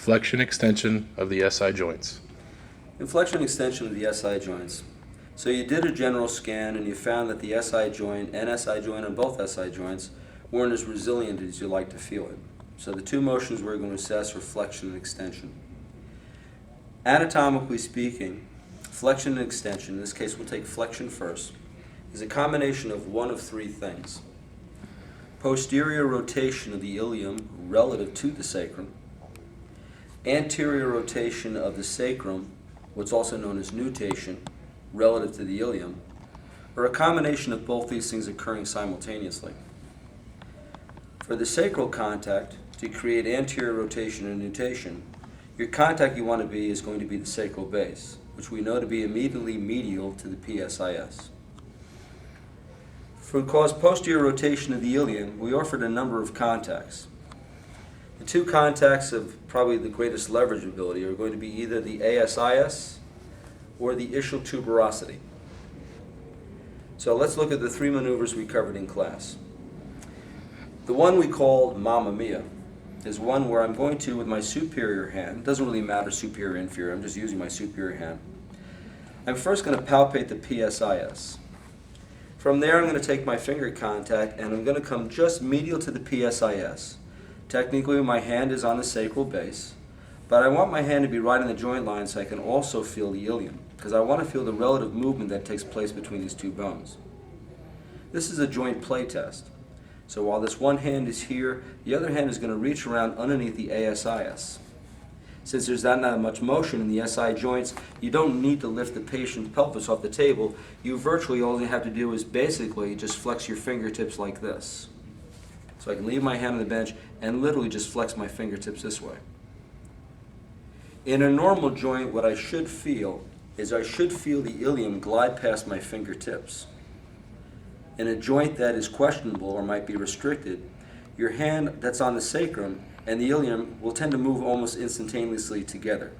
Flexion extension of the SI joints. Flexion extension of the SI joints. So you did a general scan and you found that the SI joint and SI joint and both SI joints weren't as resilient as you like to feel it. So the two motions we're going to assess are flexion and extension. Anatomically speaking, flexion and extension, in this case we'll take flexion first, is a combination of one of three things. Posterior rotation of the ilium relative to the sacrum, anterior rotation of the sacrum, what's also known as nutation, relative to the ilium, or a combination of both these things occurring simultaneously. For the sacral contact, to create anterior rotation and nutation, your contact you want to be is going to be the sacral base, which we know to be immediately medial to the PSIS. For cause posterior rotation of the ilium, we offered a number of contacts. The two contacts of probably the greatest leverageability are going to be either the ASIS or the ischial tuberosity. So let's look at the three maneuvers we covered in class. The one we called Mamma Mia is one where I'm going to, with my superior hand, doesn't really matter superior, inferior, I'm just using my superior hand. I'm first going to palpate the PSIS. From there I'm going to take my finger contact and I'm going to come just medial to the PSIS. Technically my hand is on the sacral base, but I want my hand to be right on the joint line so I can also feel the ilium, because I want to feel the relative movement that takes place between these two bones. This is a joint play test. So while this one hand is here, the other hand is going to reach around underneath the ASIS. Since there's not much motion in the SI joints, you don't need to lift the patient's pelvis off the table. You virtually all you have to do is basically just flex your fingertips like this. So I can leave my hand on the bench and literally just flex my fingertips this way. In a normal joint, what I should feel is I should feel the ilium glide past my fingertips. In a joint that is questionable or might be restricted, your hand that's on the sacrum and the ilium will tend to move almost instantaneously together.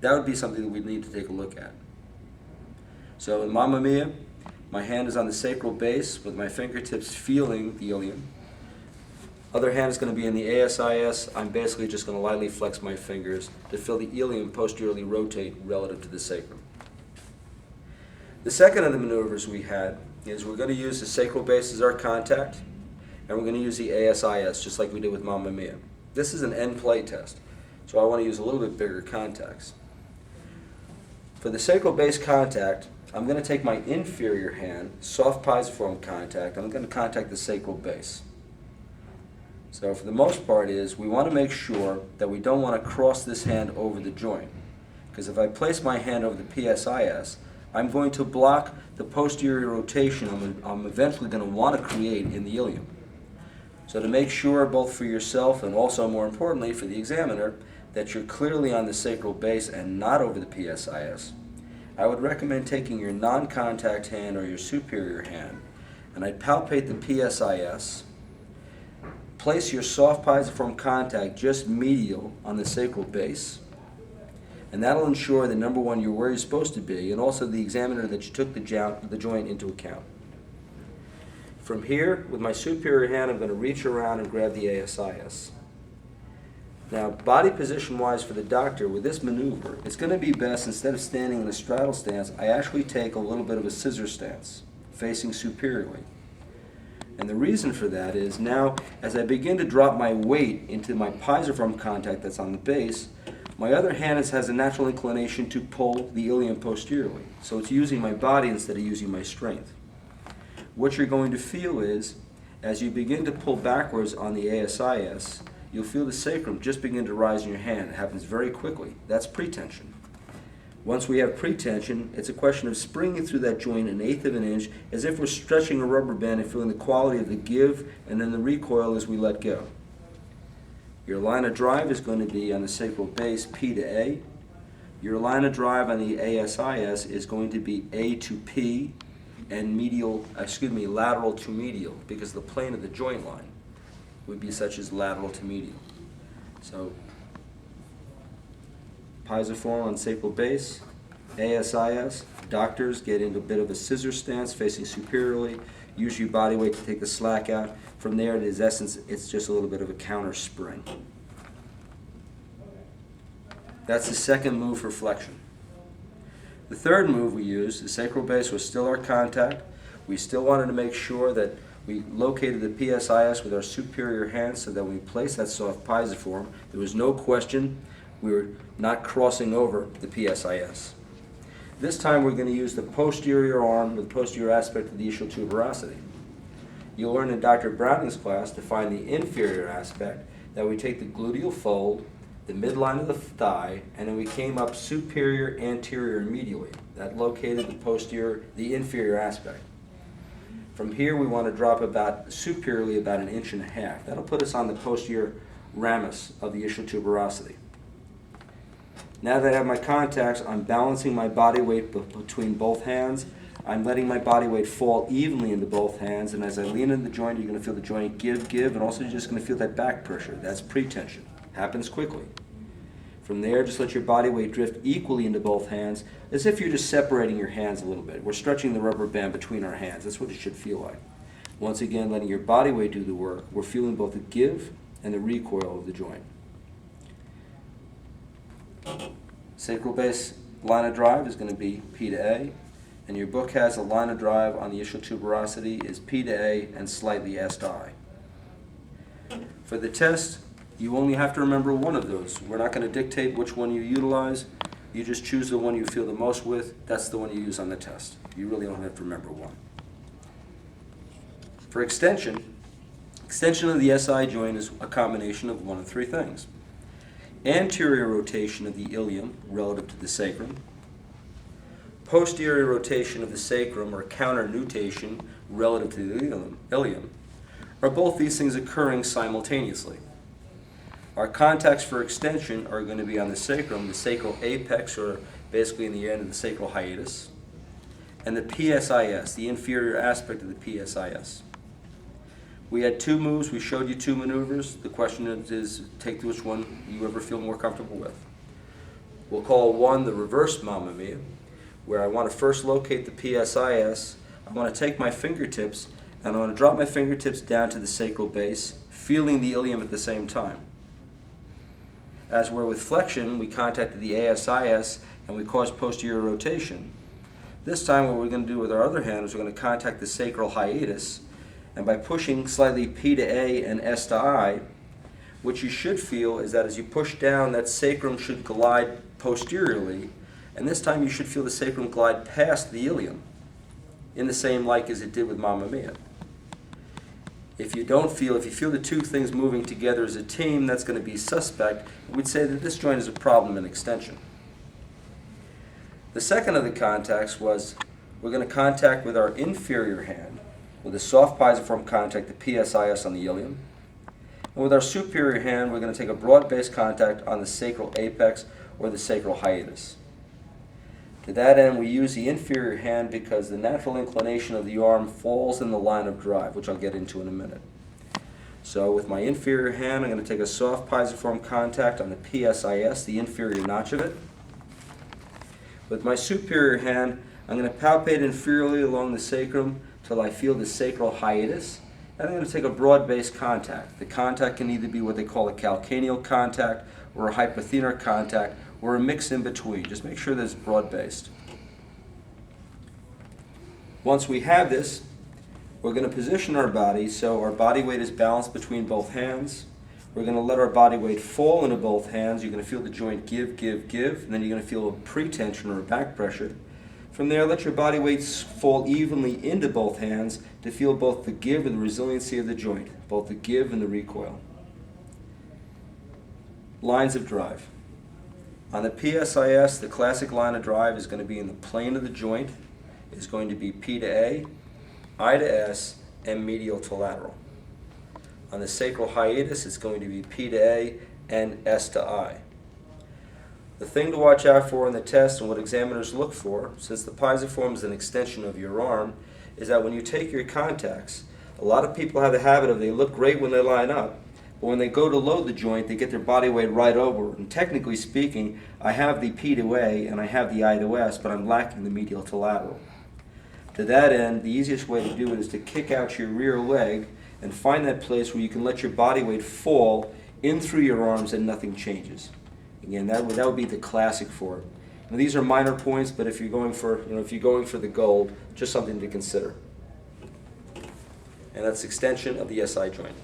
That would be something that we'd need to take a look at. So in Mamma Mia, my hand is on the sacral base with my fingertips feeling the ilium. Other hand is going to be in the ASIS. I'm basically just going to lightly flex my fingers to feel the ilium posteriorly rotate relative to the sacrum. The second of the maneuvers we had is we're going to use the sacral base as our contact, and we're going to use the ASIS just like we did with Mamma Mia. This is an end play test, so I want to use a little bit bigger contacts. For the sacral base contact, I'm going to take my inferior hand, soft pisiform contact, I'm going to contact the sacral base. So for the most part is we want to make sure that we don't want to cross this hand over the joint, because if I place my hand over the PSIS, I'm going to block the posterior rotation I'm eventually going to want to create in the ilium. So to make sure, both for yourself and also more importantly for the examiner, that you're clearly on the sacral base and not over the PSIS, I would recommend taking your non-contact hand or your superior hand, and I'd palpate the PSIS, place your soft pisiform contact just medial on the sacral base, and that'll ensure that number one, you're where you're supposed to be, and also the examiner that you took the joint into account. From here, with my superior hand, I'm going to reach around and grab the ASIS. Now, body position-wise for the doctor, with this maneuver, it's going to be best, instead of standing in a straddle stance, I actually take a little bit of a scissor stance, facing superiorly. And the reason for that is now, as I begin to drop my weight into my pisiform contact that's on the base, my other hand has a natural inclination to pull the ilium posteriorly. So it's using my body instead of using my strength. What you're going to feel is, as you begin to pull backwards on the ASIS, you'll feel the sacrum just begin to rise in your hand. It happens very quickly. That's pretension. Once we have pretension, it's a question of springing through that joint 1/8 of an inch as if we're stretching a rubber band and feeling the quality of the give and then the recoil as we let go. Your line of drive is going to be on the sacral base, P to A. Your line of drive on the ASIS is going to be A to P and lateral to medial, because the plane of the joint line would be such as lateral to medial. So pisiform on sacral base, ASIS. Doctors get into a bit of a scissor stance facing superiorly. Use your body weight to take the slack out. From there, in essence, it's just a little bit of a counter spring. That's the second move for flexion. The third move we used, the sacral base was still our contact. We still wanted to make sure that we located the PSIS with our superior hand so that when we placed that soft pisiform, there was no question we were not crossing over the PSIS. This time we're going to use the posterior arm with the posterior aspect of the ischial tuberosity. You'll learn in Dr. Browning's class to find the inferior aspect that we take the gluteal fold, the midline of the thigh, and then we came up superior, anterior, and medially. That located the inferior aspect. From here we want to drop superiorly about 1.5 inches. That'll put us on the posterior ramus of the ischial tuberosity. Now that I have my contacts, I'm balancing my body weight between both hands. I'm letting my body weight fall evenly into both hands, and as I lean into the joint, you're going to feel the joint give, and also you're just going to feel that back pressure. That's pretension. Happens quickly. From there, just let your body weight drift equally into both hands, as if you're just separating your hands a little bit. We're stretching the rubber band between our hands. That's what it should feel like. Once again, letting your body weight do the work, we're feeling both the give and the recoil of the joint. Sacral base line of drive is going to be P to A, and your book has a line of drive on the ischial tuberosity is P to A and slightly S to I. For the test, you only have to remember one of those. We're not going to dictate which one you utilize. You just choose the one you feel the most with. That's the one you use on the test. You really don't have to remember one. For extension of the SI joint is a combination of one of three things. Anterior rotation of the ilium relative to the sacrum, posterior rotation of the sacrum or counter nutation relative to the ilium, are both these things occurring simultaneously. Our contacts for extension are going to be on the sacrum, the sacral apex, or basically in the end of the sacral hiatus, and the PSIS, the inferior aspect of the PSIS. We had two moves. We showed you two maneuvers. The question is take which one you ever feel more comfortable with. We'll call one the reverse Mamma Mia, where I want to first locate the PSIS. I want to take my fingertips, and I want to drop my fingertips down to the sacral base, feeling the ilium at the same time. As where with flexion, we contacted the ASIS and we caused posterior rotation. This time what we're going to do with our other hand is we're going to contact the sacral hiatus, and by pushing slightly P to A and S to I, what you should feel is that as you push down, that sacrum should glide posteriorly, and this time you should feel the sacrum glide past the ilium, in the same like as it did with Mamma Mia. If you feel the two things moving together as a team, that's going to be suspect. We'd say that this joint is a problem in extension. The second of the contacts was we're going to contact with our inferior hand with a soft pisiform contact, the PSIS on the ilium. And with our superior hand, we're going to take a broad-based contact on the sacral apex or the sacral hiatus. To that end, we use the inferior hand because the natural inclination of the arm falls in the line of drive, which I'll get into in a minute. So with my inferior hand, I'm going to take a soft pisiform contact on the PSIS, the inferior notch of it. With my superior hand, I'm going to palpate inferiorly along the sacrum till I feel the sacral hiatus, and I'm going to take a broad-based contact. The contact can either be what they call a calcaneal contact or a hypothenar contact, or a mix in between. Just make sure that it's broad-based. Once we have this, we're going to position our body so our body weight is balanced between both hands. We're going to let our body weight fall into both hands. You're going to feel the joint give, and then you're going to feel a pretension or a back pressure. From there, let your body weights fall evenly into both hands to feel both the give and the resiliency of the joint, both the give and the recoil. Lines of drive. On the PSIS, the classic line of drive is going to be in the plane of the joint. It's going to be P to A, I to S, and medial to lateral. On the sacral hiatus, it's going to be P to A and S to I. The thing to watch out for in the test and what examiners look for, since the pisiform is an extension of your arm, is that when you take your contacts, a lot of people have the habit of they look great when they line up, but when they go to load the joint, they get their body weight right over. And technically speaking, I have the P to A and I have the I to S, but I'm lacking the medial to lateral. To that end, the easiest way to do it is to kick out your rear leg and find that place where you can let your body weight fall in through your arms and nothing changes. Again, that would be the classic for it. Now, these are minor points, but if you're going for the gold, just something to consider. And that's extension of the SI joint.